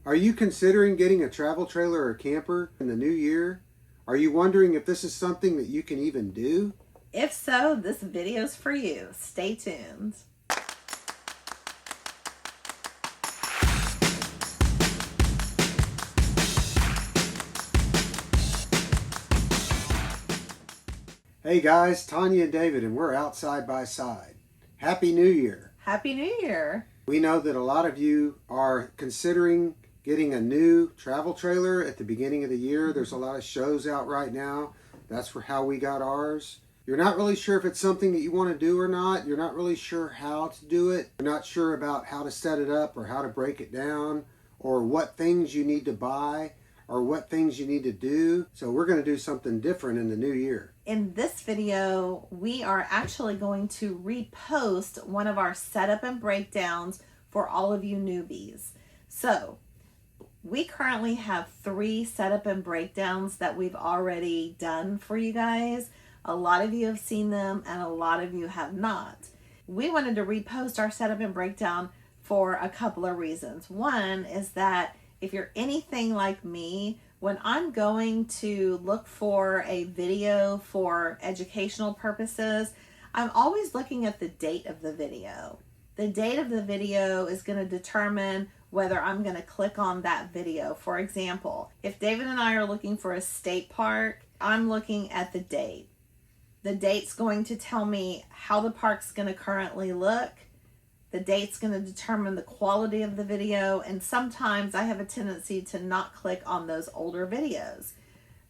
Are you considering getting a travel trailer or camper in the new year? Are you wondering if this is something that you can even do? If so, this video's for you. Stay tuned. Hey guys, Tanya and David, and we're out side by side. Happy New Year! Happy New Year! We know that a lot of you are considering getting a new travel trailer at the beginning of the year. There's a lot of shows out right now. That's for how we got ours. You're not really sure if it's something that you want to do or not. You're not really sure how to do it. You're not sure about how to set it up or how to break it down or what things you need to buy or what things you need to do. So we're going to do something different in the new year. In this video, we are actually going to repost one of our setup and breakdowns for all of you newbies. So we currently have 3 setup and breakdowns that we've already done for you guys. A lot of you have seen them and a lot of you have not. We wanted to repost our setup and breakdown for a couple of reasons. One is that if you're anything like me, when I'm going to look for a video for educational purposes, I'm always looking at the date of the video. The date of the video is going to determine whether I'm going to click on that video. For example, if David and I are looking for a state park, I'm looking at the date. The date's going to tell me how the park's going to currently look. The date's going to determine the quality of the video, and sometimes I have a tendency to not click on those older videos.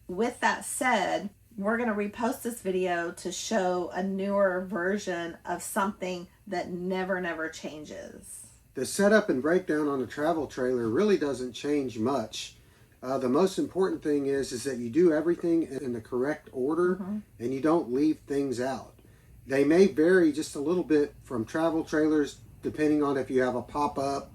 With that said, we're going to repost this video to show a newer version of something that never changes. The setup and breakdown on a travel trailer really doesn't change much. The most important thing is that you do everything in the correct order and you don't leave things out. They may vary just a little bit from travel trailers depending on if you have a pop-up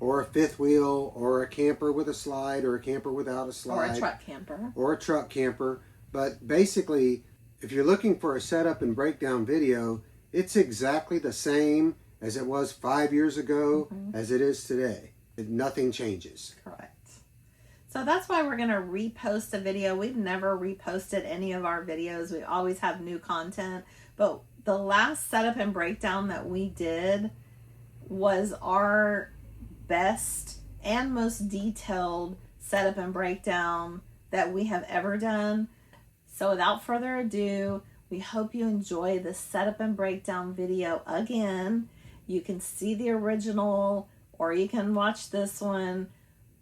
or a fifth wheel or a camper with a slide or a camper without a slide. Or a truck camper. Or a truck camper. But basically, if you're looking for a setup and breakdown video, it's exactly the same as it was 5 years ago as it is today. Nothing changes. Correct. So that's why we're going to repost a video. We've never reposted any of our videos. We always have new content. But the last setup and breakdown that we did was our best and most detailed setup and breakdown that we have ever done. So without further ado, we hope you enjoy this setup and breakdown video again. You can see the original or you can watch this one,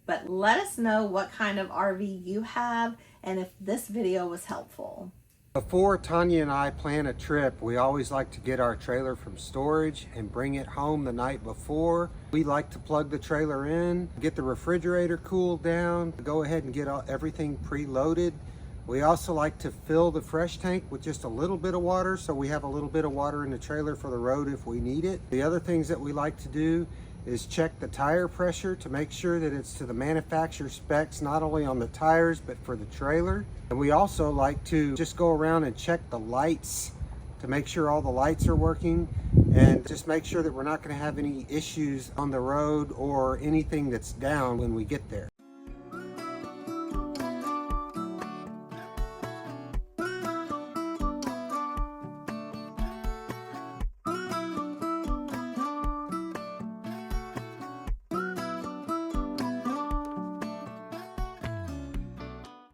but let us know what kind of RV you have and if this video was helpful. Before Tanya and I plan a trip, we always like to get our trailer from storage and bring it home the night before. We like to plug the trailer in, get the refrigerator cooled down, go ahead and get everything preloaded. We also like to fill the fresh tank with just a little bit of water, so we have a little bit of water in the trailer for the road if we need it. The other things that we like to do is check the tire pressure to make sure that it's to the manufacturer specs, not only on the tires, but for the trailer. And we also like to just go around and check the lights to make sure all the lights are working and just make sure that we're not going to have any issues on the road or anything that's down when we get there.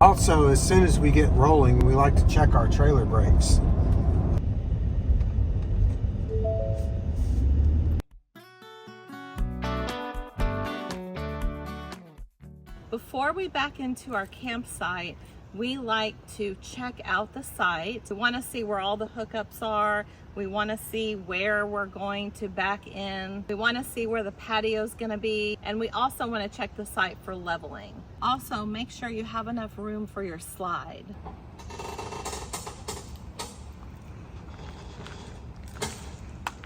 Also, as soon as we get rolling, we like to check our trailer brakes. Before we back into our campsite, we like to check out the site. We want to see where all the hookups are. We want to see where we're going to back in. We want to see where the patio is going to be. And we also want to check the site for leveling. Also, make sure you have enough room for your slide.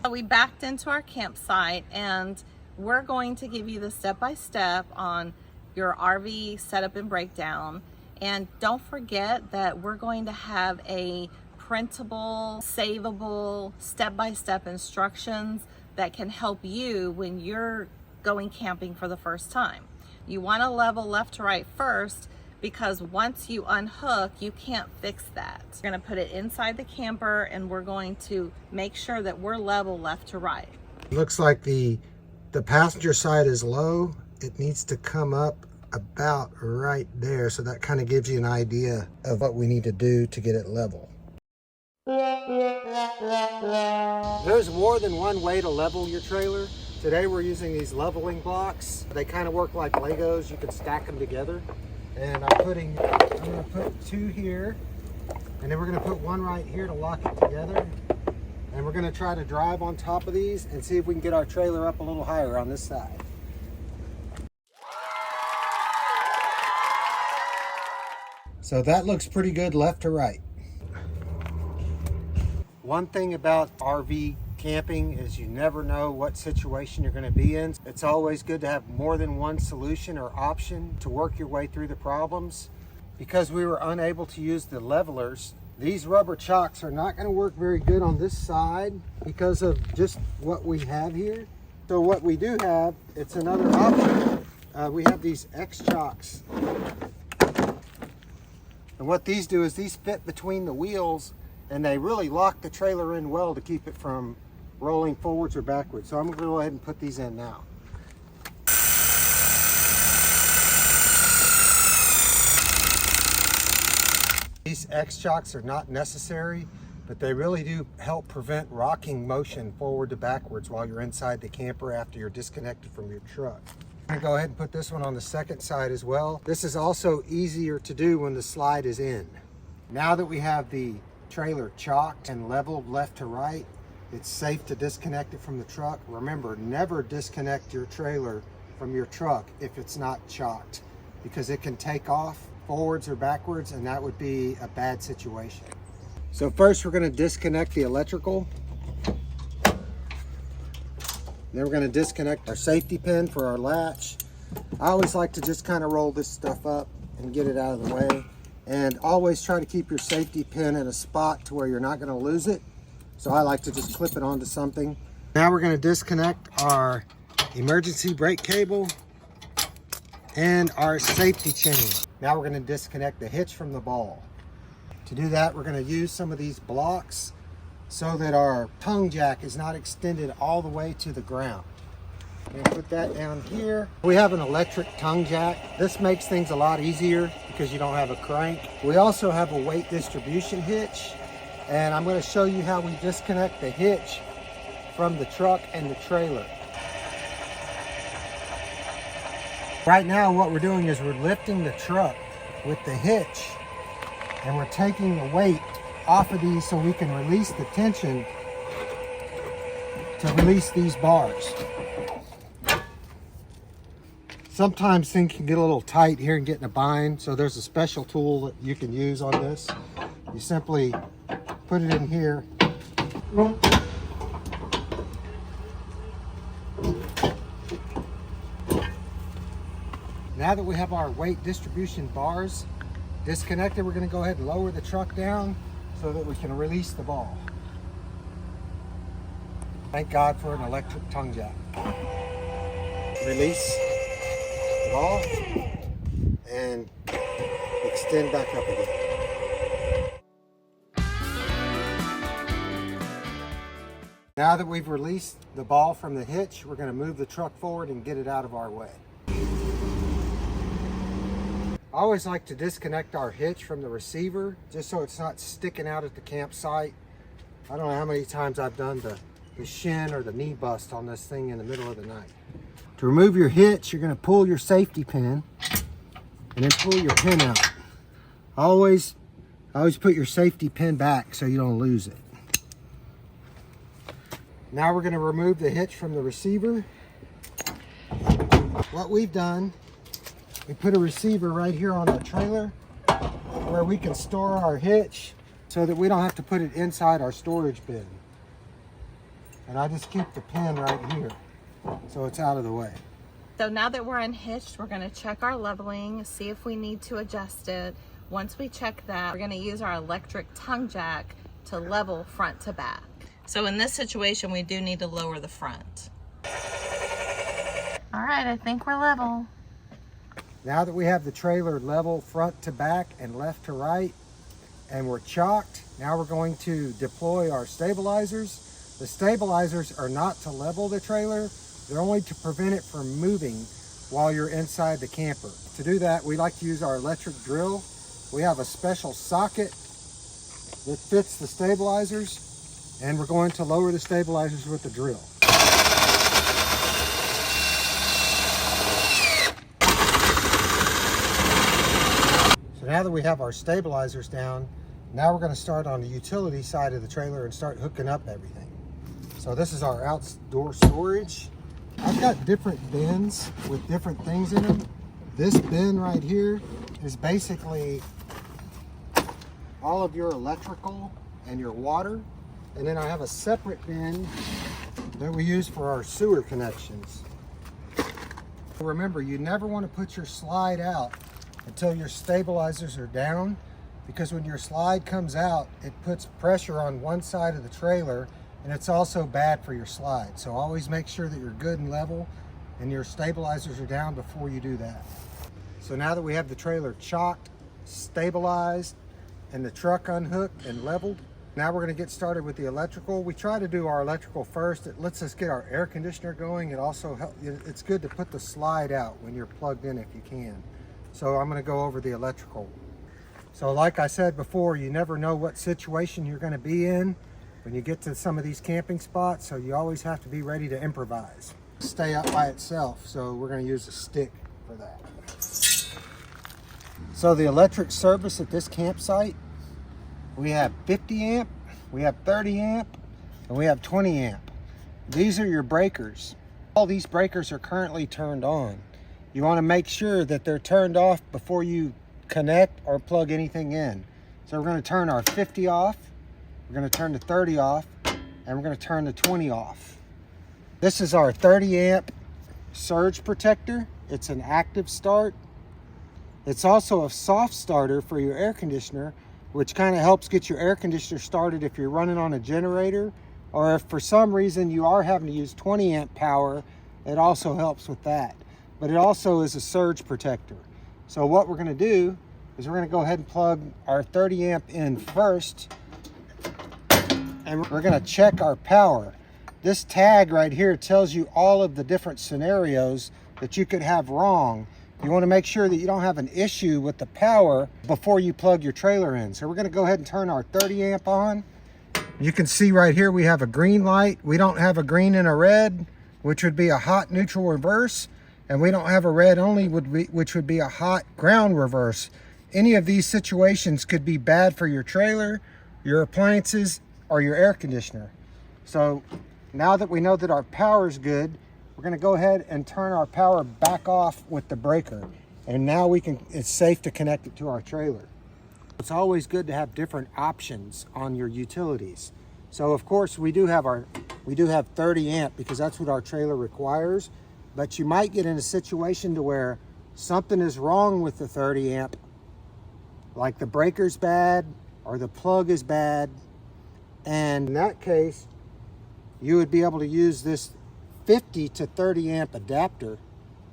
So we backed into our campsite and we're going to give you the step-by-step on your RV setup and breakdown. And don't forget that we're going to have a printable, savable, step-by-step instructions that can help you when you're going camping for the first time. You want to level left to right first, because once you unhook, you can't fix that. We're going to put it inside the camper and we're going to make sure that we're level left to right. Looks like the passenger side is low. It needs to come up about right there. So that kind of gives you an idea of what we need to do to get it level. There's more than one way to level your trailer. Today we're using these leveling blocks. They kind of work like Legos. You can stack them together. And I'm going to put 2 here, and then we're going to put 1 right here to lock it together. And we're going to try to drive on top of these and see if we can get our trailer up a little higher on this side. So that looks pretty good left to right. One thing about RV camping is you never know what situation you're going to be in. It's always good to have more than one solution or option to work your way through the problems. Because we were unable to use the levelers, these rubber chocks are not going to work very good on this side because of just what we have here. So what we do have, it's another option. We have these X chocks. And what these do is these fit between the wheels and they really lock the trailer in well to keep it from rolling forwards or backwards. So I'm going to go ahead and put these in now. These X chocks are not necessary, but they really do help prevent rocking motion forward to backwards while you're inside the camper after you're disconnected from your truck. I'm going to go ahead and put this one on the second side as well. This is also easier to do when the slide is in. Now that we have the trailer chocked and leveled left to right, it's safe to disconnect it from the truck. Remember, never disconnect your trailer from your truck if it's not chocked, because it can take off forwards or backwards and that would be a bad situation. So first we're going to disconnect the electrical. Then we're going to disconnect our safety pin for our latch. I always like to just kind of roll this stuff up and get it out of the way. And always try to keep your safety pin in a spot to where you're not going to lose it. So I like to just clip it onto something. Now we're going to disconnect our emergency brake cable and our safety chain. Now we're going to disconnect the hitch from the ball. To do that, we're going to use some of these blocks so that our tongue jack is not extended all the way to the ground. I'm going to put that down here. We have an electric tongue jack. This makes things a lot easier because you don't have a crank. We also have a weight distribution hitch, and I'm going to show you how we disconnect the hitch from the truck and the trailer. Right now what we're doing is we're lifting the truck with the hitch and we're taking the weight off of these so we can release the tension to release these bars. Sometimes things can get a little tight here and get in a bind, so there's a special tool that you can use on this. You simply put it in here. Now that we have our weight distribution bars disconnected, we're going to go ahead and lower the truck down so that we can release the ball. Thank God for an electric tongue jack. Release the ball and extend back up again. Now that we've released the ball from the hitch, we're going to move the truck forward and get it out of our way. I always like to disconnect our hitch from the receiver just so it's not sticking out at the campsite. I don't know how many times I've done the shin or the knee bust on this thing in the middle of the night. To remove your hitch, you're going to pull your safety pin and then pull your pin out. Always put your safety pin back so you don't lose it. Now we're going to remove the hitch from the receiver. What we've done, we put a receiver right here on our trailer where we can store our hitch so that we don't have to put it inside our storage bin. And I just keep the pin right here so it's out of the way. So now that we're unhitched, we're going to check our leveling, see if we need to adjust it. Once we check that, we're going to use our electric tongue jack to level front to back. So in this situation, we do need to lower the front. All right, I think we're level. Now that we have the trailer level front to back and left to right, and we're chocked, now we're going to deploy our stabilizers. The stabilizers are not to level the trailer, they're only to prevent it from moving while you're inside the camper. To do that, we like to use our electric drill. We have a special socket that fits the stabilizers, and we're going to lower the stabilizers with the drill. So now that we have our stabilizers down, now we're going to start on the utility side of the trailer and start hooking up everything. So this is our outdoor storage. I've got different bins with different things in them. This bin right here is basically all of your electrical and your water. And then I have a separate bin that we use for our sewer connections. Remember, you never want to put your slide out until your stabilizers are down, because when your slide comes out, it puts pressure on one side of the trailer, and it's also bad for your slide. So always make sure that you're good and level and your stabilizers are down before you do that. So now that we have the trailer chocked, stabilized, and the truck unhooked and leveled, now we're going to get started with the electrical. We try to do our electrical first. It lets us get our air conditioner going. It also helps, it's good to put the slide out when you're plugged in if you can. So I'm going to go over the electrical. So like I said before, you never know what situation you're going to be in when you get to some of these camping spots, so you always have to be ready to improvise. Stay up by itself, so we're going to use a stick for that. So the electric service at this campsite, we have 50 amp, we have 30 amp, and we have 20 amp. These are your breakers. All these breakers are currently turned on. You want to make sure that they're turned off before you connect or plug anything in. So we're going to turn our 50 off, we're going to turn the 30 off, and we're going to turn the 20 off. This is our 30 amp surge protector. It's an active start. It's also a soft starter for your air conditioner, which kind of helps get your air conditioner started if you're running on a generator, or if for some reason you are having to use 20 amp power, it also helps with that. But it also is a surge protector. So what we're going to do is we're going to go ahead and plug our 30 amp in first, and we're going to check our power. This tag right here tells you all of the different scenarios that you could have wrong. You want to make sure that you don't have an issue with the power before you plug your trailer in. So we're going to go ahead and turn our 30 amp on. You can see right here we have a green light. We don't have a green and a red, which would be a hot neutral reverse. And we don't have a red only, which would be a hot ground reverse. Any of these situations could be bad for your trailer, your appliances, or your air conditioner. So now that we know that our power is good, we're going to go ahead and turn our power back off with the breaker. And now it's safe to connect it to our trailer. It's always good to have different options on your utilities. So of course we do have 30 amp because that's what our trailer requires. But you might get in a situation to where something is wrong with the 30 amp, like the breaker's bad or the plug is bad. And in that case, you would be able to use this 50 to 30 amp adapter,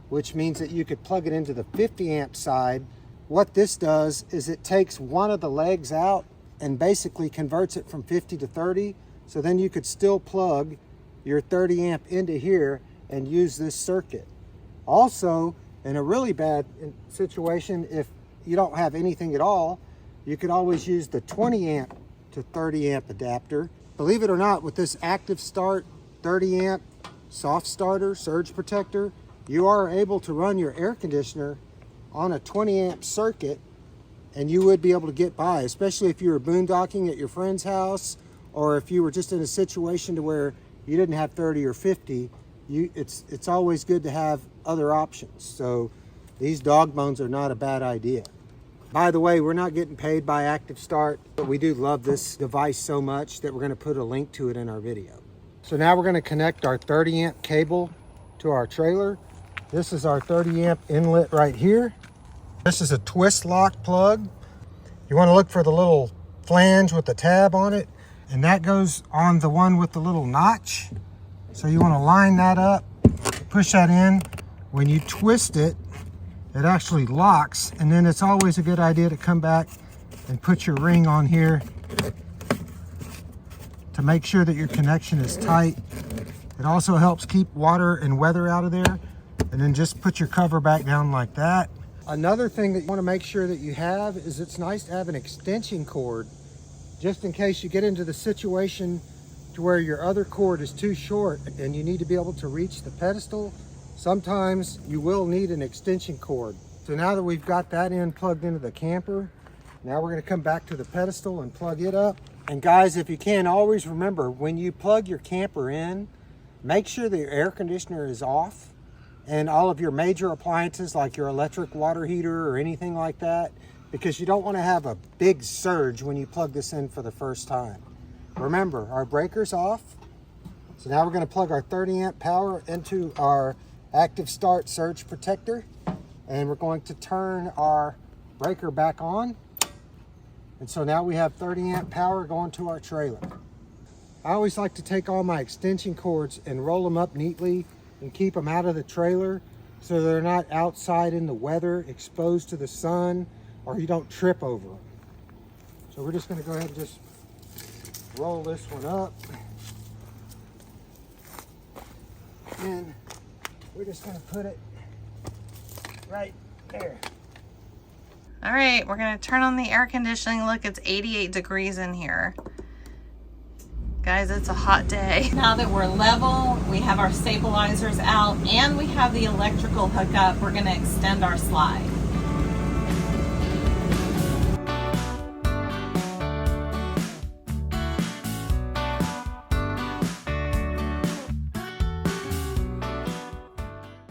which means that you could plug it into the 50 amp side. What this does is it takes one of the legs out and basically converts it from 50 to 30. So then you could still plug your 30 amp into here and use this circuit. Also, in a really bad situation, if you don't have anything at all, you could always use the 20 amp to 30 amp adapter. Believe it or not, with this active start 30 amp soft starter surge protector, you are able to run your air conditioner on a 20 amp circuit, and you would be able to get by, especially if you were boondocking at your friend's house, or if you were just in a situation to where you didn't have 30 or 50. It's always good to have other options. So these dog bones are not a bad idea. By the way, we're not getting paid by Active Start, but we do love this device so much that we're going to put a link to it in our video. So now we're going to connect our 30 amp cable to our trailer. This is our 30 amp inlet right here. This is a twist lock plug. You want to look for the little flange with the tab on it, and that goes on the one with the little notch. So you want to line that up, push that in. When you twist it, it actually locks, and then it's always a good idea to come back and put your ring on here to make sure that your connection is tight. It also helps keep water and weather out of there. And then just put your cover back down like that. Another thing that you want to make sure that you have is it's nice to have an extension cord, just in case you get into the situation to where your other cord is too short and you need to be able to reach the pedestal. Sometimes you will need an extension cord. So now that we've got that plugged into the camper, now we're going to come back to the pedestal and plug it up. And guys, if you can, always remember, when you plug your camper in, make sure the air conditioner is off and all of your major appliances like your electric water heater or anything like that, because you don't want to have a big surge when you plug this in for the first time. Remember, our breaker's off. So now we're going to plug our 30 amp power into our active start surge protector, and we're going to turn our breaker back on. And so now we have 30 amp power going to our trailer. I always like to take all my extension cords and roll them up neatly and keep them out of the trailer so they're not outside in the weather, exposed to the sun, or you don't trip over them. So we're just going to go ahead and just roll this one up. And we're just going to put it right there. All right, we're gonna turn on the air conditioning. Look, it's 88 degrees in here. Guys, it's a hot day. Now that we're level, we have our stabilizers out, and we have the electrical hookup, we're gonna extend our slide.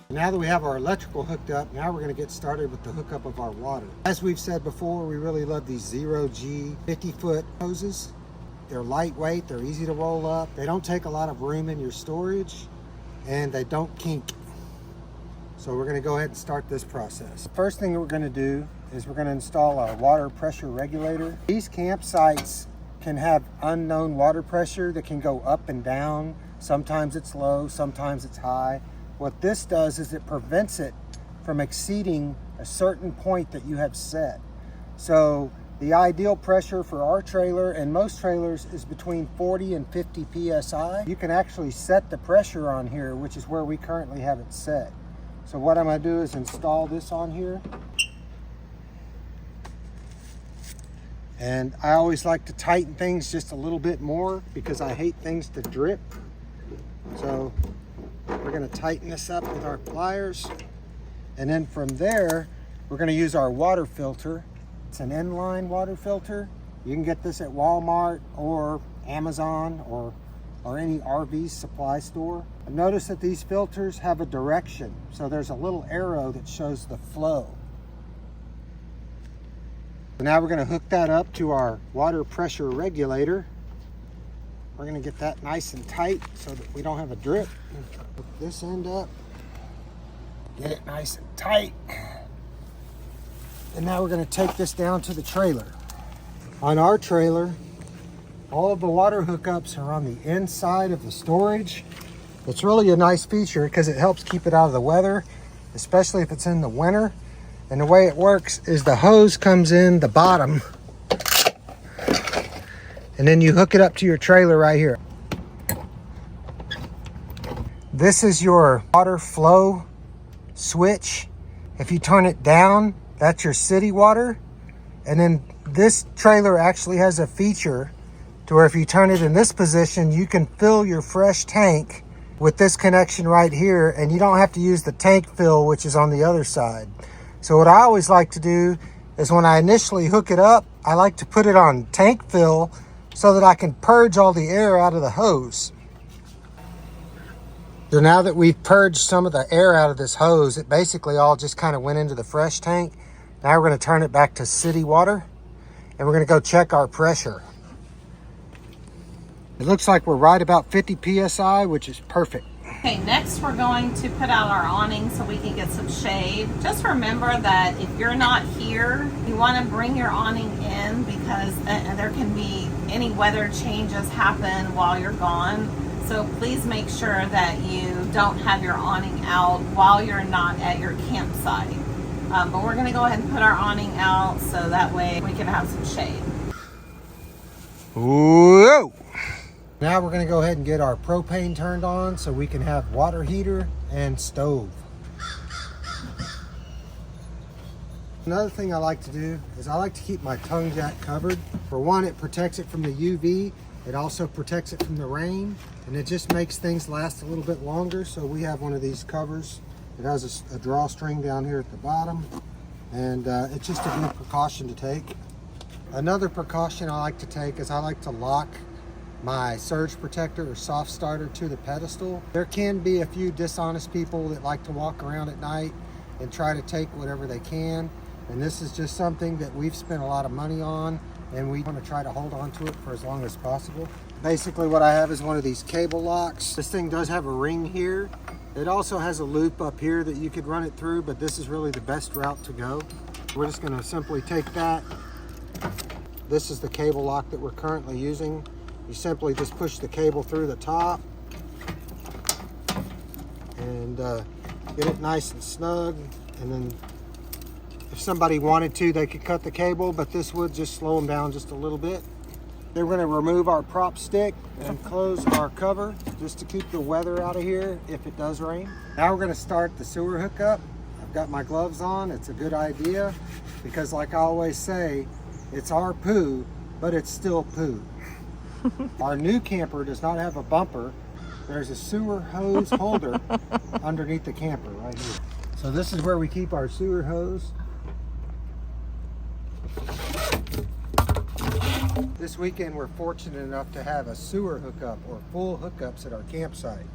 Now that we have our electrical hooked up, now we're going to get started with the hookup of our water. As we've said before, we really love these 0G 50-foot hoses. They're lightweight, they're easy to roll up, they don't take a lot of room in your storage, and they don't kink. So we're going to go ahead and start this process. First thing we're going to do is we're going to install our water pressure regulator. These campsites can have unknown water pressure that can go up and down. Sometimes it's low, sometimes it's high. What this does is it prevents it from exceeding a certain point that you have set. So the ideal pressure for our trailer and most trailers is between 40 and 50 PSI. You can actually set the pressure on here, which is where we currently have it set. So what I'm going to do is install this on here. And I always like to tighten things just a little bit more because I hate things to drip. So we're going to tighten this up with our pliers, and then from there we're going to use our water filter. It's an inline water filter. You can get this at Walmart or Amazon or any RV supply store. Notice that these filters have a direction, so there's a little arrow that shows the flow. So now we're going to hook that up to our water pressure regulator. We're going to get that nice and tight so that we don't have a drip. Hook this end up, get it nice and tight. And now we're going to take this down to the trailer. On our trailer, all of the water hookups are on the inside of the storage. It's really a nice feature because it helps keep it out of the weather, especially if it's in the winter. And the way it works is the hose comes in the bottom, and then you hook it up to your trailer right here. This is your water flow switch. If you turn it down, that's your city water. And then this trailer actually has a feature to where if you turn it in this position, you can fill your fresh tank with this connection right here, and you don't have to use the tank fill, which is on the other side. So what I always like to do is when I initially hook it up, I like to put it on tank fill so that I can purge all the air out of the hose. So now that we've purged some of the air out of this hose, it basically all just kind of went into the fresh tank. Now we're going to turn it back to city water, and we're going to go check our pressure. It looks like we're right about 50 PSI, which is perfect. Okay, next we're going to put out our awning so we can get some shade. Just remember that if you're not here, you want to bring your awning in because there can be any weather changes happen while you're gone. So please make sure that you don't have your awning out while you're not at your campsite. But we're gonna go ahead and put our awning out so that way we can have some shade. Whoa! Now we're gonna go ahead and get our propane turned on so we can have water heater and stove. Another thing I like to do is I like to keep my tongue jack covered. For one, it protects it from the UV. It also protects it from the rain, and it just makes things last a little bit longer. So we have one of these covers. It has a drawstring down here at the bottom, and it's just a good precaution to take. Another precaution I like to take is I like to lock my surge protector or soft starter to the pedestal. There can be a few dishonest people that like to walk around at night and try to take whatever they can. And this is just something that we've spent a lot of money on, and we want to try to hold on to it for as long as possible. Basically what I have is one of these cable locks. This thing does have a ring here. It also has a loop up here that you could run it through, but this is really the best route to go. We're just going to simply take that. This is the cable lock that we're currently using. You simply just push the cable through the top and get it nice and snug, and then if somebody wanted to, they could cut the cable, but this would just slow them down just a little bit. Then we're going to remove our prop stick and close our cover just to keep the weather out of here if it does rain. Now we're going to start the sewer hookup. I've got my gloves on. It's a good idea because, like I always say, it's our poo, but it's still poo. Our new camper does not have a bumper. There's a sewer hose holder underneath the camper right here. So this is where we keep our sewer hose. This weekend we're fortunate enough to have a sewer hookup or full hookups at our campsite,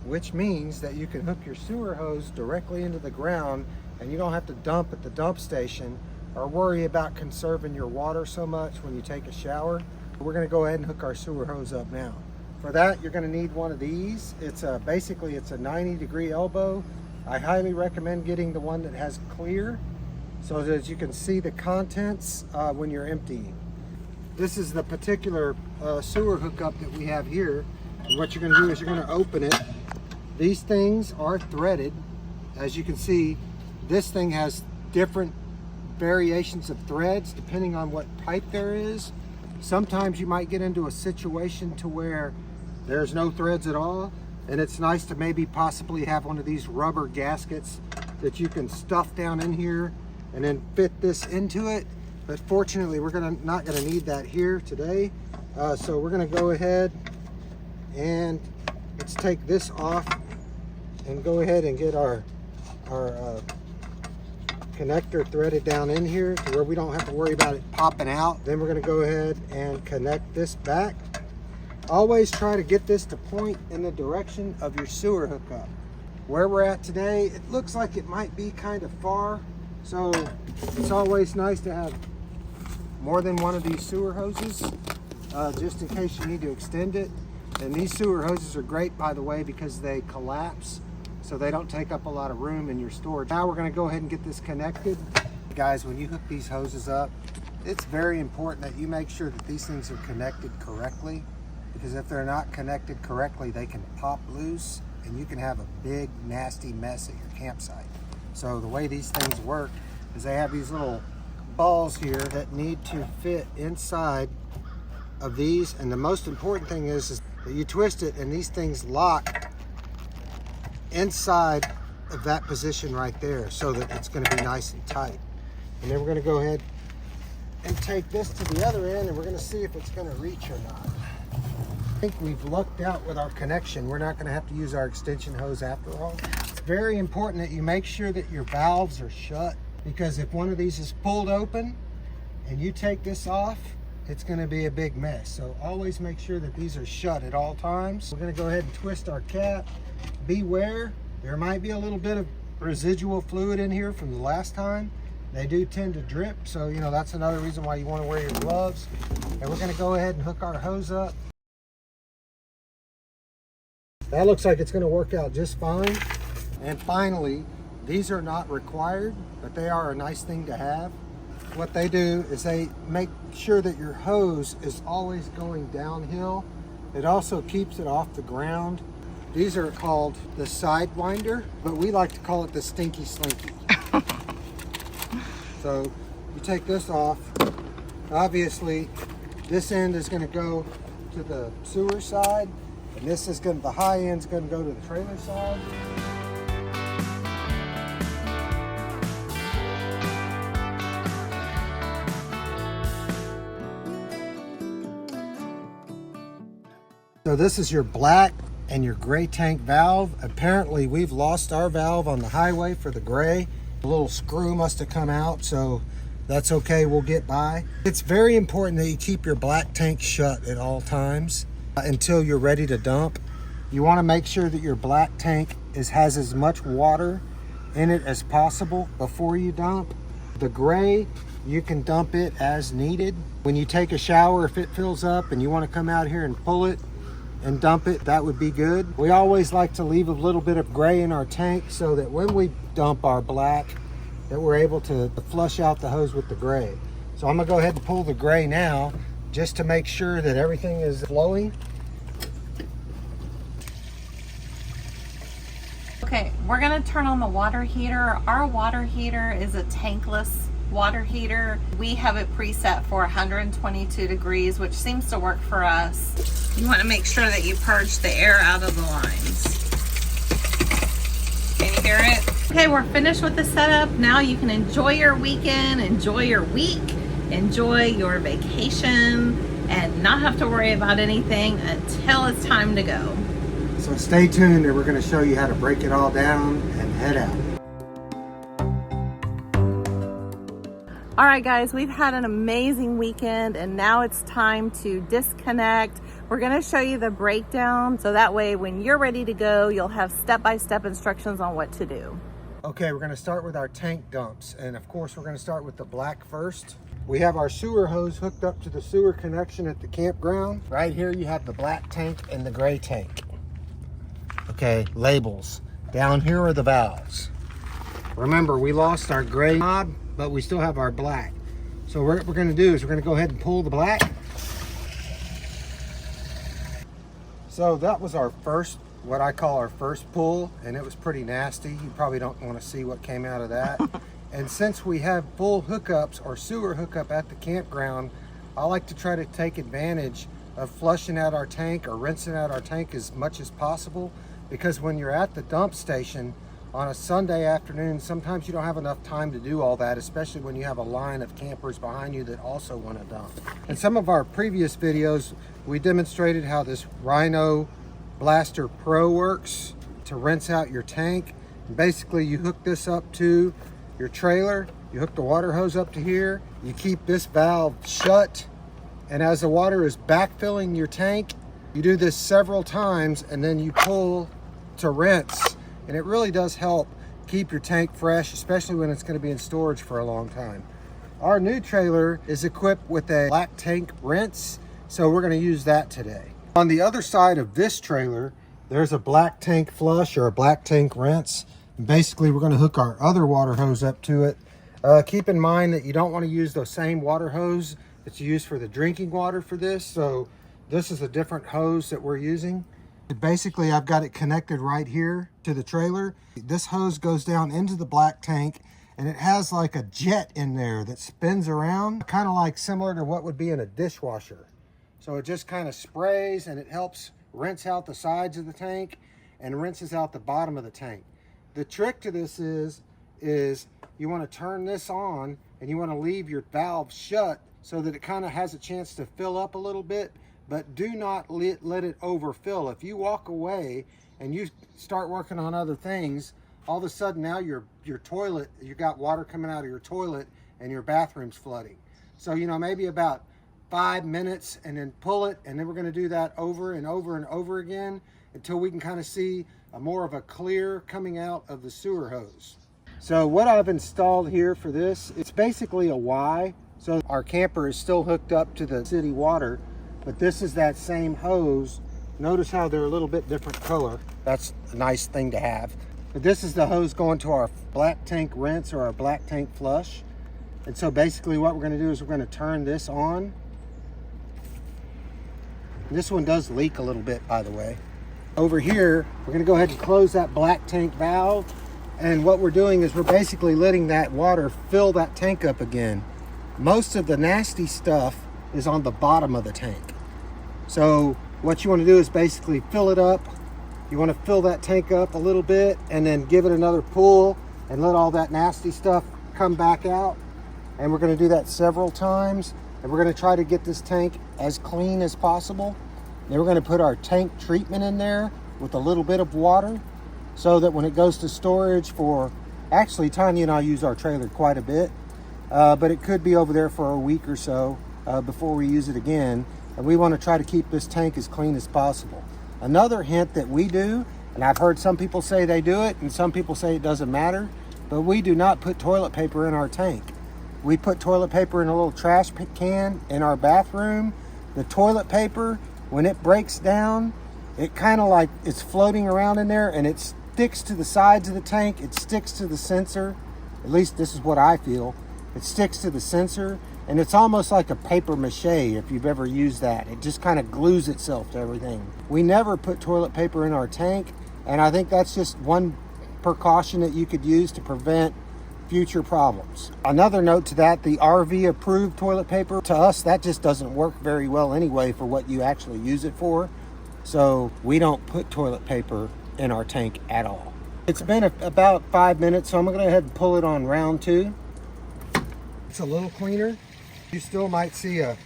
which means that you can hook your sewer hose directly into the ground and you don't have to dump at the dump station or worry about conserving your water so much when you take a shower. We're going to go ahead and hook our sewer hose up now. For that, you're going to need one of these. It's basically it's a 90-degree elbow. I highly recommend getting the one that has clear so that you can see the contents when you're emptying. This is the particular sewer hookup that we have here. And what you're going to do is you're going to open it. These things are threaded. As you can see, this thing has different variations of threads depending on what pipe there is. Sometimes you might get into a situation to where there's no threads at all, and it's nice to maybe possibly have one of these rubber gaskets that you can stuff down in here and then fit this into it. But fortunately, we're not gonna need that here today. So we're gonna go ahead and let's take this off and go ahead and get our connector threaded down in here to where we don't have to worry about it popping out. Then we're gonna go ahead and connect this back. Always try to get this to point in the direction of your sewer hookup. Where we're at today, it looks like it might be kind of far. So it's always nice to have more than one of these sewer hoses, just in case you need to extend it. And these sewer hoses are great, by the way, because they collapse, so they don't take up a lot of room in your storage. Now we're gonna go ahead and get this connected. Guys, when you hook these hoses up, it's very important that you make sure that these things are connected correctly, because if they're not connected correctly, they can pop loose and you can have a big, nasty mess at your campsite. So the way these things work is they have these little balls here that need to fit inside of these, and the most important thing is that you twist it and these things lock inside of that position right there so that it's going to be nice and tight. And then we're going to go ahead and take this to the other end and we're going to see if it's going to reach or not. I think we've lucked out with our connection. We're not going to have to use our extension hose after all. It's very important that you make sure that your valves are shut, because if one of these is pulled open and you take this off, it's going to be a big mess. So always make sure that these are shut at all times. We're going to go ahead and twist our cap. Beware, there might be a little bit of residual fluid in here from the last time. They do tend to drip, so you know that's another reason why you want to wear your gloves. And we're going to go ahead and hook our hose up. That looks like it's going to work out just fine. And finally, these are not required, but they are a nice thing to have. What they do is they make sure that your hose is always going downhill. It also keeps it off the ground. These are called the Sidewinder, but we like to call it the Stinky Slinky. So you take this off. Obviously, this end is going to go to the sewer side, and this is going to, the high end is going to go to the trailer side. So this is your black and your gray tank valve. Apparently we've lost our valve on the highway for the gray. A little screw must have come out, so that's okay, we'll get by. It's very important that you keep your black tank shut at all times until you're ready to dump. You want to make sure that your black tank has as much water in it as possible before you dump. The gray, you can dump it as needed. When you take a shower, if it fills up and you want to come out here and pull it and dump it, that would be good. We always like to leave a little bit of gray in our tank so that when we dump our black, that we're able to flush out the hose with the gray. So I'm gonna go ahead and pull the gray now, just to make sure that everything is flowing. Okay, we're gonna turn on the water heater. Our water heater is a tankless water heater. We have it preset for 122 degrees, which seems to work for us. You want to make sure that you purge the air out of the lines. Can you hear it? Okay, we're finished with the setup. Now you can enjoy your weekend, enjoy your week, enjoy your vacation, and not have to worry about anything until it's time to go. So stay tuned, and we're gonna show you how to break it all down and head out. All right, guys, we've had an amazing weekend, and now it's time to disconnect. We're gonna show you the breakdown, so that way when you're ready to go, you'll have step-by-step instructions on what to do. Okay, we're gonna start with our tank dumps. And of course, we're gonna start with the black first. We have our sewer hose hooked up to the sewer connection at the campground. Right here, you have the black tank and the gray tank. Okay, labels. Down here are the valves. Remember, we lost our gray knob, but we still have our black. So what we're gonna do is we're gonna go ahead and pull the black. So that was our first, what I call our first pull, and it was pretty nasty. You probably don't want to see what came out of that. And since we have full hookups or sewer hookup at the campground, I like to try to take advantage of flushing out our tank or rinsing out our tank as much as possible, because when you're at the dump station on a Sunday afternoon, sometimes you don't have enough time to do all that, especially when you have a line of campers behind you that also want to dump. In some of our previous videos, we demonstrated how this Rhino Blaster Pro works to rinse out your tank. And basically, you hook this up to your trailer, you hook the water hose up to here, you keep this valve shut, and as the water is backfilling your tank, you do this several times, and then you pull to rinse. And it really does help keep your tank fresh, especially when it's going to be in storage for a long time. Our new trailer is equipped with a black tank rinse, so we're going to use that today. On the other side of this trailer, there's a black tank flush or a black tank rinse. And basically, we're going to hook our other water hose up to it. Keep in mind that you don't want to use the same water hose that you use for the drinking water for this. So this is a different hose that we're using. Basically, I've got it connected right here to the trailer. This hose goes down into the black tank, and it has like a jet in there that spins around, kind of like similar to what would be in a dishwasher. So it just kind of sprays, and it helps rinse out the sides of the tank and rinses out the bottom of the tank. The trick to this is you want to turn this on, and you want to leave your valve shut so that it kind of has a chance to fill up a little bit, but do not let it overfill. If you walk away and you start working on other things, all of a sudden now your toilet, you got water coming out of your toilet and your bathroom's flooding. So, you know, maybe about 5 minutes, and then pull it, and then we're going to do that over and over and over again until we can kind of see more of a clear coming out of the sewer hose. So what I've installed here for this, it's basically a Y. So our camper is still hooked up to the city water, but this is that same hose. Notice how they're a little bit different color. That's a nice thing to have. But this is the hose going to our black tank rinse or our black tank flush. And so basically what we're going to do is we're going to turn this on. This one does leak a little bit, by the way. Over here, we're going to go ahead and close that black tank valve. And what we're doing is we're basically letting that water fill that tank up again. Most of the nasty stuff is on the bottom of the tank. So what you want to do is basically fill it up. You want to fill that tank up a little bit and then give it another pull and let all that nasty stuff come back out. And we're going to do that several times. And we're going to try to get this tank as clean as possible. Then we're going to put our tank treatment in there with a little bit of water so that when it goes to storage for, actually Tanya and I use our trailer quite a bit, but it could be over there for a week or so before we use it again. And we want to try to keep this tank as clean as possible. Another hint that we do, and I've heard some people say they do it and some people say it doesn't matter, but we do not put toilet paper in our tank. We put toilet paper in a little trash can in our bathroom. The toilet paper, when it breaks down, it kind of like it's floating around in there and it sticks to the sides of the tank. It sticks to the sensor. At least this is what I feel. It sticks to the sensor and it's almost like a paper mache if you've ever used that. It just kind of glues itself to everything. We never put toilet paper in our tank, and I think that's just one precaution that you could use to prevent future problems. Another note to that, the RV approved toilet paper, to us that just doesn't work very well anyway for what you actually use it for. So we don't put toilet paper in our tank at all. It's been about 5 minutes, so I'm gonna go ahead and pull it on round 2. It's a little cleaner. You still might see a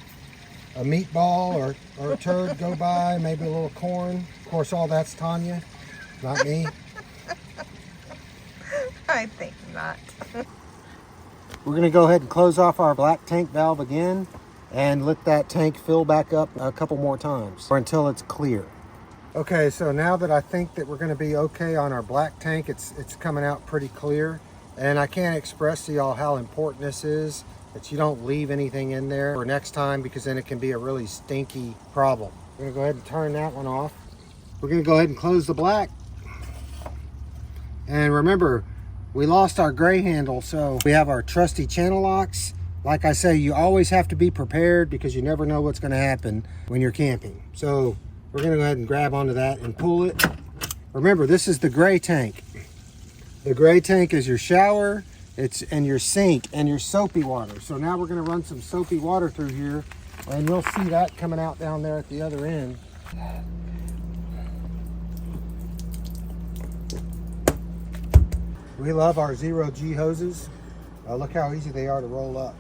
meatball or a turd go by, maybe a little corn. Of course, all that's Tanya, not me. I think not. We're going to go ahead and close off our black tank valve again and let that tank fill back up a couple more times or until it's clear. Okay, so now that I think that we're going to be okay on our black tank, it's coming out pretty clear. And I can't express to y'all how important this is, that you don't leave anything in there for next time, because then it can be a really stinky problem. We're going to go ahead and turn that one off. We're going to go ahead and close the black. And remember, we lost our gray handle, so we have our trusty channel locks. Like I say, you always have to be prepared because you never know what's going to happen when you're camping. So we're going to go ahead and grab onto that and pull it. Remember, this is the gray tank. The gray tank is your shower, and your sink and your soapy water. So now we're going to run some soapy water through here, and we'll see that coming out down there at the other end. We love our 0G hoses. Look how easy they are to roll up.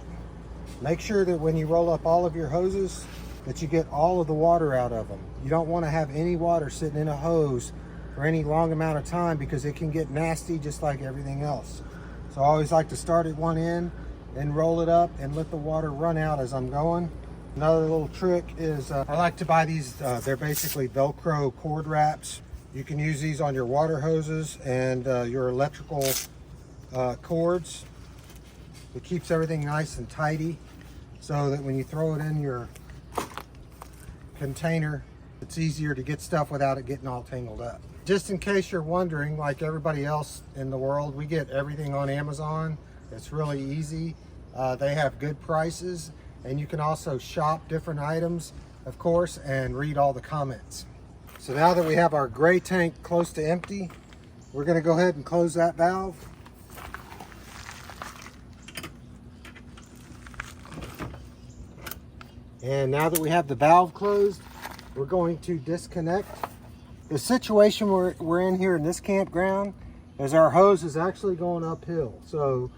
Make sure that when you roll up all of your hoses that you get all of the water out of them. You don't want to have any water sitting in a hose for any long amount of time because it can get nasty just like everything else. So I always like to start at one end and roll it up and let the water run out as I'm going. Another little trick is I like to buy these, they're basically Velcro cord wraps. You can use these on your water hoses and your electrical cords. It keeps everything nice and tidy so that when you throw it in your container, it's easier to get stuff without it getting all tangled up. Just in case you're wondering, like everybody else in the world, we get everything on Amazon. It's really easy. They have good prices, and you can also shop different items, of course, and read all the comments. So now that we have our gray tank close to empty, we're going to go ahead and close that valve. And now that we have the valve closed, we're going to disconnect. The situation we're in here in this campground is our hose is actually going uphill. So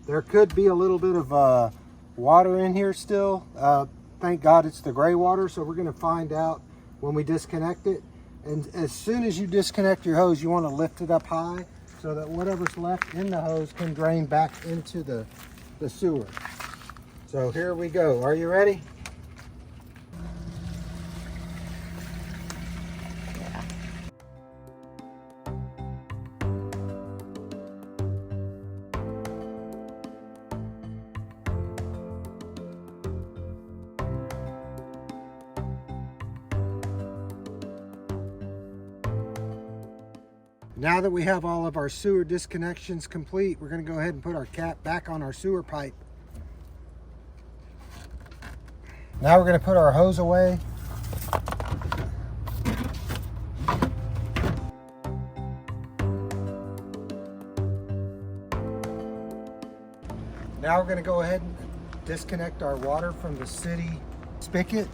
there could be a little bit of water in here still. Thank God it's the gray water, so we're going to find out when we disconnect it. And as soon as you disconnect your hose, you want to lift it up high so that whatever's left in the hose can drain back into the sewer. So here we go. Are you ready? Now that we have all of our sewer disconnections complete, we're going to go ahead and put our cap back on our sewer pipe. Now we're going to put our hose away. Now we're going to go ahead and disconnect our water from the city spigot.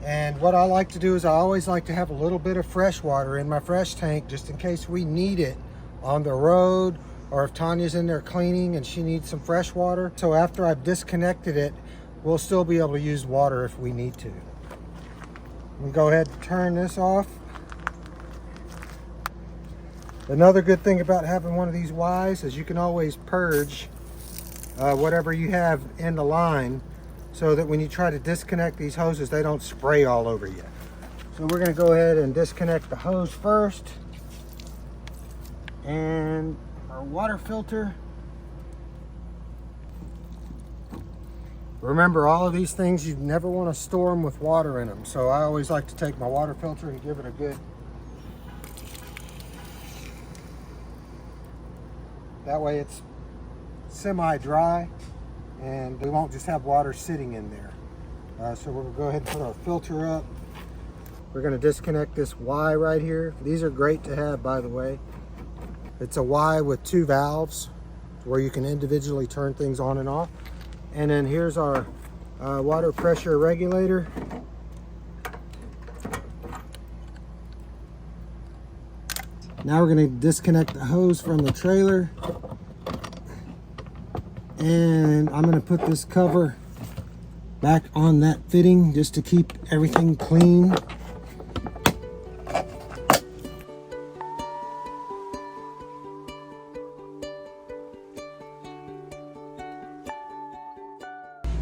And what I like to do is I always like to have a little bit of fresh water in my fresh tank just in case we need it on the road, or if Tanya's in there cleaning and she needs some fresh water. So after I've disconnected it, we'll still be able to use water if we need to. We'll go ahead and turn this off. Another good thing about having one of these Ys is you can always purge whatever you have in the line, so that when you try to disconnect these hoses, they don't spray all over you. So we're going to go ahead and disconnect the hose first, and our water filter. Remember, all of these things, you never want to store them with water in them, so I always like to take my water filter and give it a good, that way it's semi-dry and we won't just have water sitting in there. So we're going to go ahead and put our filter up. We're going to disconnect this Y right here. These are great to have, by the way. It's a Y with 2 valves where you can individually turn things on and off. And then here's our water pressure regulator. Now we're going to disconnect the hose from the trailer. And I'm going to put this cover back on that fitting just to keep everything clean.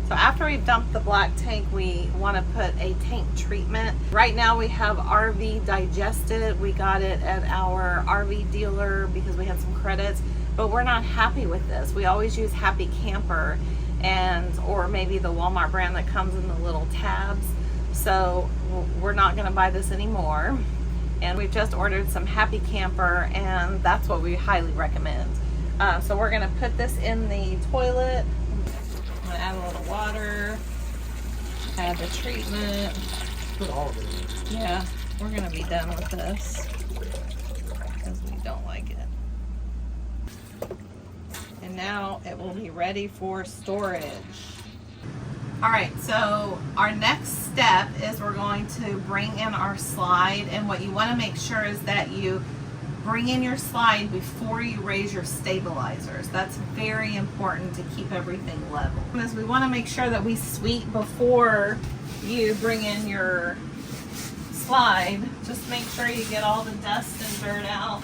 So after we've dumped the black tank, we want to put a tank treatment. Right now we have RV digested. We got it at our RV dealer because we had some credits, but we're not happy with this. We always use Happy Camper, or maybe the Walmart brand that comes in the little tabs. So we're not going to buy this anymore. And we've just ordered some Happy Camper, and that's what we highly recommend. So we're going to put this in the toilet. I'm going to add a little water, add the treatment. Put all of it in. Yeah, we're going to be done with this because we don't like it. And now it will be ready for storage. All right, so our next step is we're going to bring in our slide, and what you want to make sure is that you bring in your slide before you raise your stabilizers. That's very important to keep everything level. Because we want to make sure that we sweep before you bring in your slide. Just make sure you get all the dust and dirt out.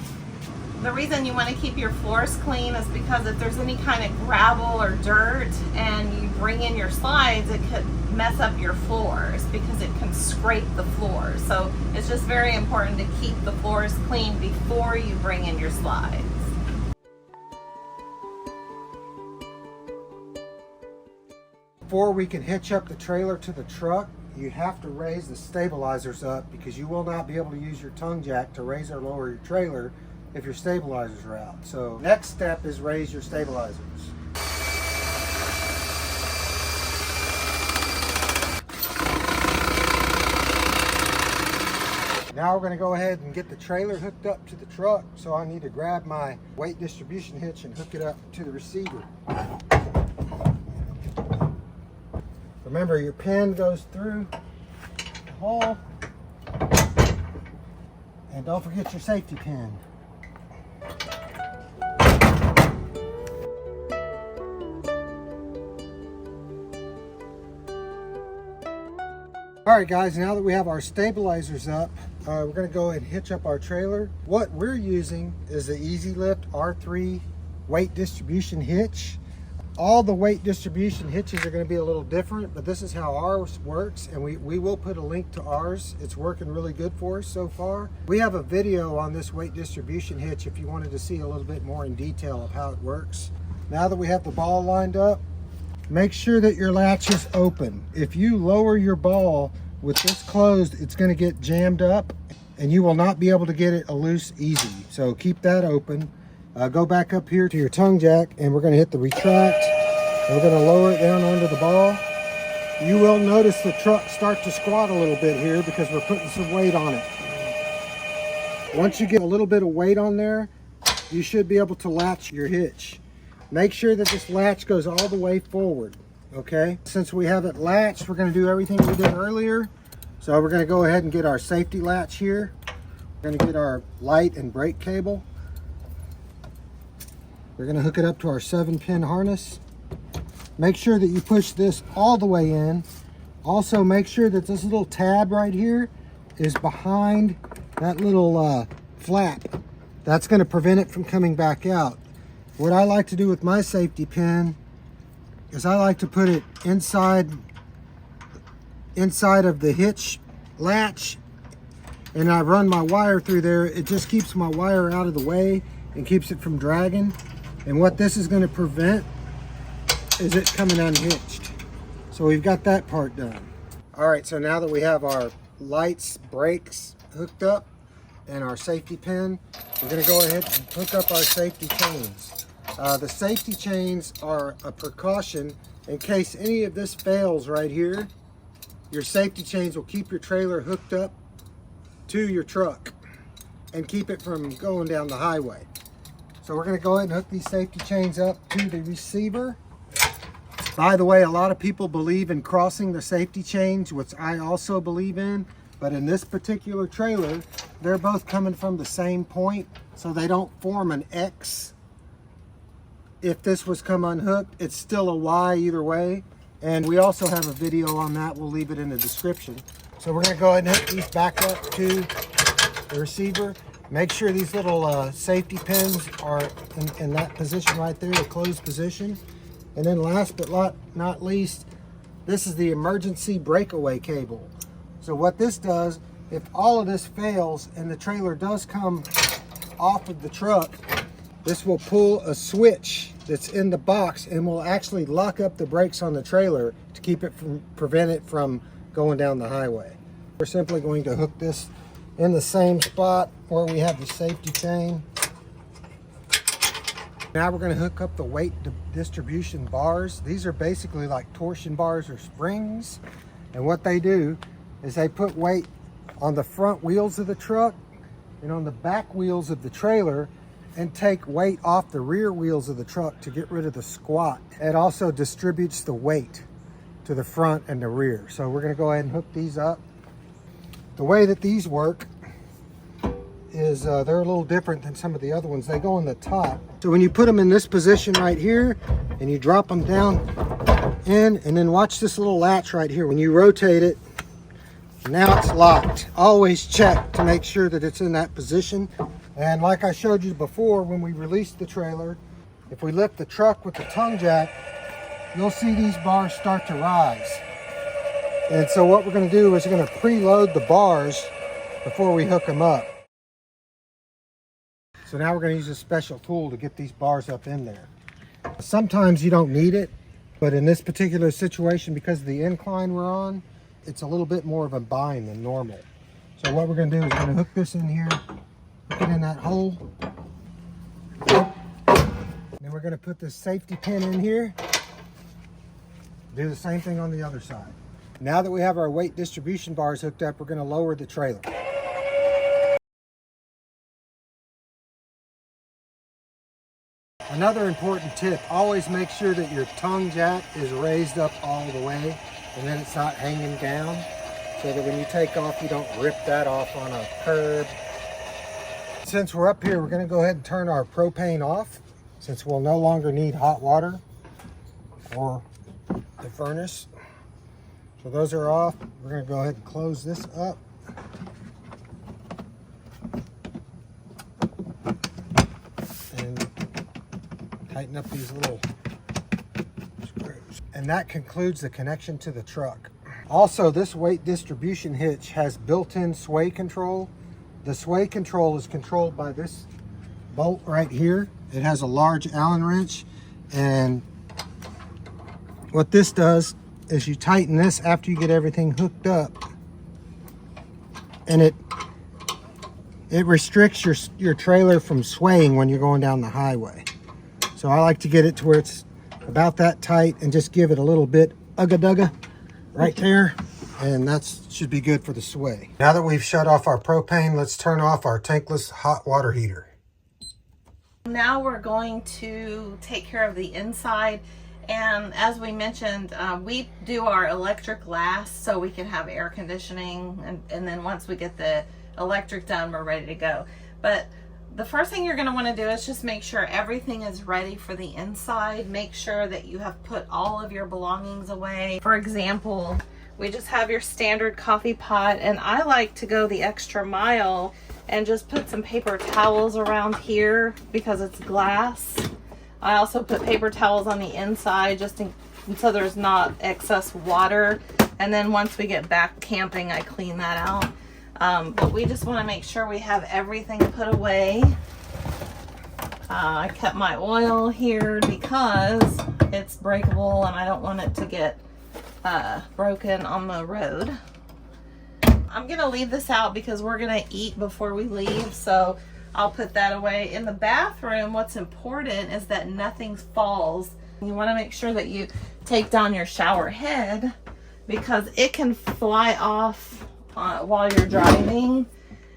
The reason you want to keep your floors clean is because if there's any kind of gravel or dirt and you bring in your slides, it could mess up your floors because it can scrape the floors. So it's just very important to keep the floors clean before you bring in your slides. Before we can hitch up the trailer to the truck, you have to raise the stabilizers up, because you will not be able to use your tongue jack to raise or lower your trailer if your stabilizers are out. So next step is raise your stabilizers. Now we're going to go ahead and get the trailer hooked up to the truck. So I need to grab my weight distribution hitch and hook it up to the receiver. Remember, your pin goes through the hole. And don't forget your safety pin. Alright guys, now that we have our stabilizers up, we're going to go ahead and hitch up our trailer. What we're using is the Easy Lift R3 weight distribution hitch. All the weight distribution hitches are going to be a little different, but this is how ours works, and we will put a link to ours. It's working really good for us so far. We have a video on this weight distribution hitch if you wanted to see a little bit more in detail of how it works. Now that we have the ball lined up, make sure that your latch is open. If you lower your ball with this closed, it's going to get jammed up and you will not be able to get it loose easy. So keep that open. Go back up here to your tongue jack, and we're going to hit the retract. And we're going to lower it down onto the ball. You will notice the truck start to squat a little bit here because we're putting some weight on it. Once you get a little bit of weight on there, you should be able to latch your hitch. make sure that this latch goes all the way forward, okay? Since we have it latched, we're gonna do everything we did earlier. So we're gonna go ahead and get our safety latch here. We're gonna get our light and brake cable. We're gonna hook it up to our 7-pin harness. Make sure that you push this all the way in. Also make sure that this little tab right here is behind that little flap. That's gonna prevent it from coming back out. What I like to do with my safety pin is I like to put it inside of the hitch latch, and I run my wire through there. It just keeps my wire out of the way and keeps it from dragging. And what this is going to prevent is it coming unhitched. So we've got that part done. All right, so now that we have our lights, brakes hooked up and our safety pin, we're going to go ahead and hook up our safety chains. The safety chains are a precaution in case any of this fails right here. Your safety chains will keep your trailer hooked up to your truck and keep it from going down the highway. So we're going to go ahead and hook these safety chains up to the receiver. By the way, a lot of people believe in crossing the safety chains, which I also believe in, but in this particular trailer, they're both coming from the same point, so they don't form an X. If this was come unhooked, it's still a Y either way. And we also have a video on that. We'll leave it in the description. So we're going to go ahead and hook these back up to the receiver. Make sure these little safety pins are in that position right there, the closed position. And then last but not least, this is the emergency breakaway cable. So what this does, if all of this fails and the trailer does come off of the truck, this will pull a switch that's in the box and will actually lock up the brakes on the trailer to prevent it from going down the highway. We're simply going to hook this in the same spot where we have the safety chain. Now we're going to hook up the weight distribution bars. These are basically like torsion bars or springs. And what they do is they put weight on the front wheels of the truck and on the back wheels of the trailer and take weight off the rear wheels of the truck to get rid of the squat. It also distributes the weight to the front and the rear. So we're going to go ahead and hook these up. The way that these work is they're a little different than some of the other ones. They go on the top. So when you put them in this position right here and you drop them down in, and then watch this little latch right here. When you rotate it, now it's locked. Always check to make sure that it's in that position. And like I showed you before, when we released the trailer, if we lift the truck with the tongue jack, you'll see these bars start to rise. And so what we're going to do is we're going to preload the bars before we hook them up. So now we're going to use a special tool to get these bars up in there. Sometimes you don't need it, but in this particular situation, because of the incline we're on, it's a little bit more of a bind than normal. So what we're going to do is we're going to hook this in here, hook it in that hole. Then we're going to put this safety pin in here. Do the same thing on the other side. Now that we have our weight distribution bars hooked up, we're going to lower the trailer. Another important tip, always make sure that your tongue jack is raised up all the way and then it's not hanging down, so that when you take off, you don't rip that off on a curb. Since we're up here, we're going to go ahead and turn our propane off, since we'll no longer need hot water for the furnace. So those are off. We're going to go ahead and close this up. And tighten up these little screws. And that concludes the connection to the truck. Also, this weight distribution hitch has built-in sway control. The sway control is controlled by this bolt right here. It has a large Allen wrench, and what this does is you tighten this after you get everything hooked up, and it restricts your trailer from swaying when you're going down the highway. So I like to get it to where it's about that tight and just give it a little bit ugga-dugga right there, and that should be good for the sway. Now that we've shut off our propane, let's turn off our tankless hot water heater. Now we're going to take care of the inside. And as we mentioned, we do our electric last so we can have air conditioning. And then once we get the electric done, we're ready to go. But the first thing you're going to want to do is just make sure everything is ready for the inside. Make sure that you have put all of your belongings away. For example, we just have your standard coffee pot, and I like to go the extra mile and just put some paper towels around here because it's glass. I also put paper towels on the inside just so there's not excess water. And then once we get back camping, I clean that out. But we just want to make sure we have everything put away. I kept my oil here because it's breakable and I don't want it to get broken on the road. I'm gonna leave this out because we're gonna eat before we leave, so I'll put that away. In the bathroom, what's important is that nothing falls. You want to make sure that you take down your shower head because it can fly off while you're driving.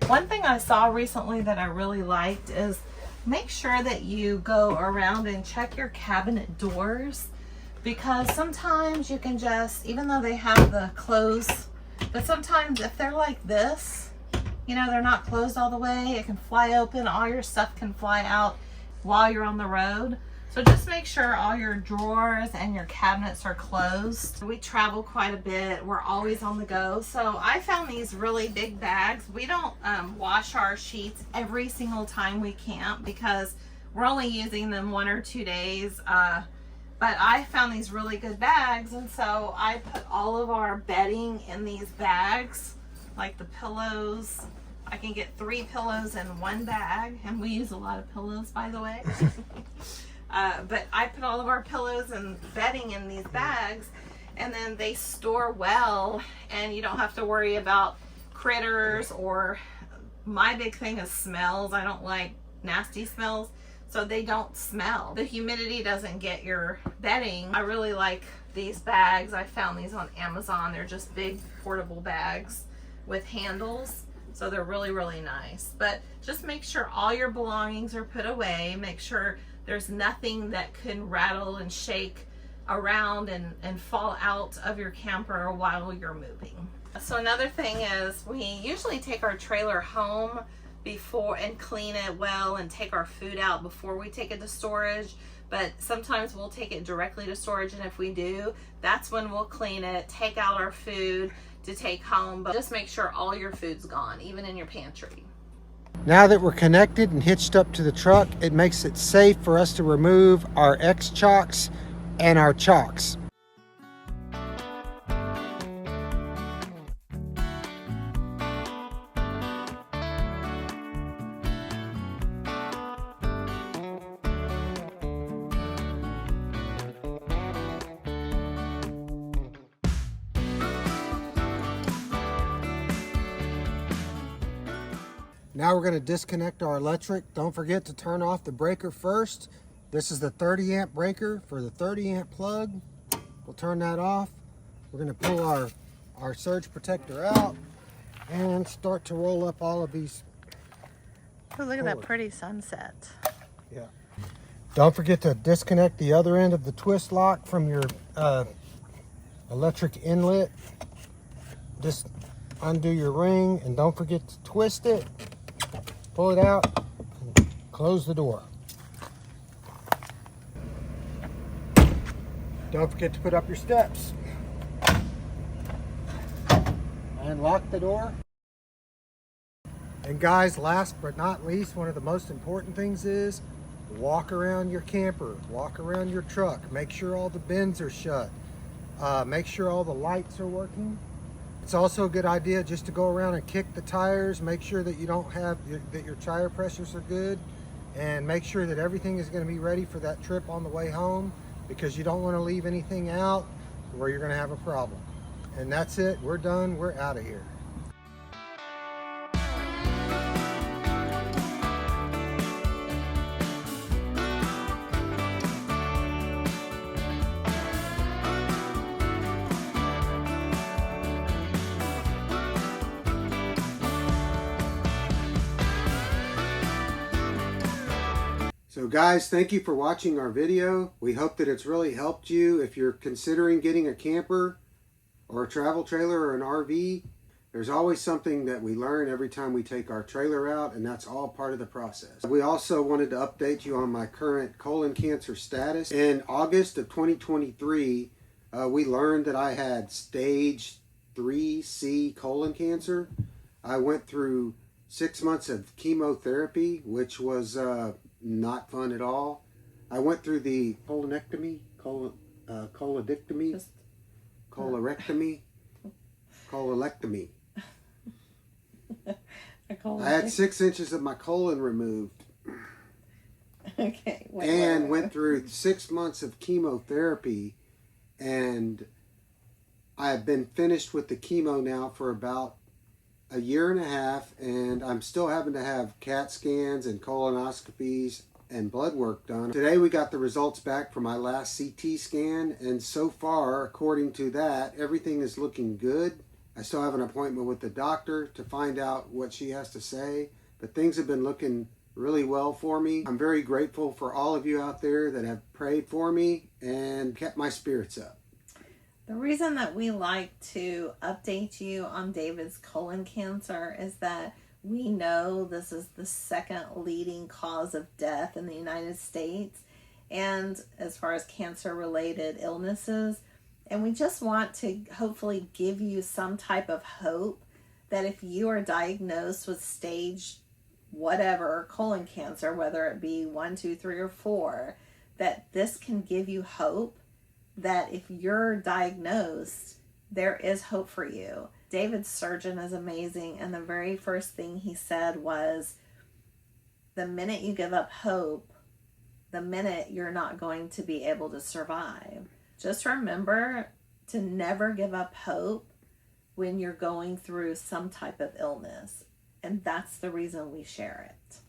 One thing I saw recently that I really liked is make sure that you go around and check your cabinet doors, because sometimes you can just, even though they have the close, but sometimes if they're like this, you know, they're not closed all the way, it can fly open, all your stuff can fly out while you're on the road. So just make sure all your drawers and your cabinets are closed. We travel quite a bit, we're always on the go. So I found these really big bags. We don't wash our sheets every single time we camp because we're only using them 1 or 2 days. But I found these really good bags, and so I put all of our bedding in these bags, like the pillows. I can get 3 pillows in 1 bag, and we use a lot of pillows, by the way. But I put all of our pillows and bedding in these bags, and then they store well, and you don't have to worry about critters, or my big thing is smells. I don't like nasty smells. So they don't smell. The humidity doesn't get your bedding. I really like these bags. I found these on Amazon. They're just big portable bags with handles. So they're really, really nice. But just make sure all your belongings are put away. Make sure there's nothing that can rattle and shake around and fall out of your camper while you're moving. So another thing is we usually take our trailer home before and clean it well and take our food out before we take it to storage, but sometimes we'll take it directly to storage, and if we do, that's when we'll clean it, take out our food to take home. But just make sure all your food's gone, even in your pantry. Now that we're connected and hitched up to the truck, it makes it safe for us to remove our X-chocks and our chocks. Now we're going to disconnect our electric. Don't forget to turn off the breaker first. This is the 30 amp breaker for the 30 amp plug. We'll turn that off. We're going to pull our surge protector out and start to roll up all of these. Oh, look at that pretty sunset. Yeah. Don't forget to disconnect the other end of the twist lock from your electric inlet. Just undo your ring and don't forget to twist it. Pull it out and close the door. Don't forget to put up your steps. And lock the door. And guys, last but not least, one of the most important things is walk around your camper, walk around your truck, make sure all the bins are shut, make sure all the lights are working. It's also a good idea just to go around and kick the tires, make sure that you don't have, that your tire pressures are good, and make sure that everything is going to be ready for that trip on the way home, because you don't want to leave anything out where you're going to have a problem. And that's it. We're done. We're out of here. So So guys, thank you for watching our video. We hope that it's really helped you. If you're considering getting a camper or a travel trailer or an RV, there's always something that we learn every time we take our trailer out, and that's all part of the process. We also wanted to update you on my current colon cancer status. In August of 2023, we learned that I had stage 3C colon cancer. I went through 6 months of chemotherapy, which was not fun at all. I went through the colorectomy, colorectomy. I had 6 inches of my colon removed. Okay. Went through 6 months of chemotherapy, and I've been finished with the chemo now for about a year and a half, and I'm still having to have CAT scans and colonoscopies and blood work done. Today we got the results back from my last CT scan, and so far, according to that, everything is looking good. I still have an appointment with the doctor to find out what she has to say, but things have been looking really well for me. I'm very grateful for all of you out there that have prayed for me and kept my spirits up. The reason that we like to update you on David's colon cancer is that we know this is the second leading cause of death in the United States, and as far as cancer-related illnesses. And we just want to hopefully give you some type of hope that if you are diagnosed with stage whatever colon cancer, whether it be 1, 2, 3, or 4, that this can give you hope that if you're diagnosed, there is hope for you. David's surgeon is amazing, and the very first thing he said was, the minute you give up hope, the minute you're not going to be able to survive. Just remember to never give up hope when you're going through some type of illness. And that's the reason we share it.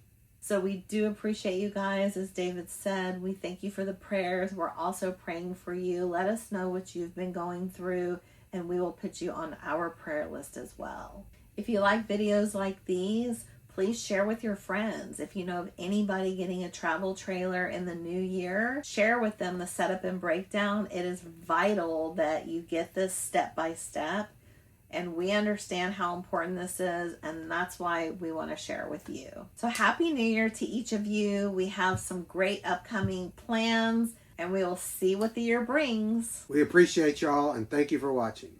So we do appreciate you guys. As David said, we thank you for the prayers. We're also praying for you. Let us know what you've been going through, and we will put you on our prayer list as well. If you like videos like these, please share with your friends. If you know of anybody getting a travel trailer in the new year, share with them the setup and breakdown. It is vital that you get this step by step, and we understand how important this is, and that's why we want to share with you. So Happy New Year to each of you. We have some great upcoming plans, and we will see what the year brings. We appreciate y'all, and thank you for watching.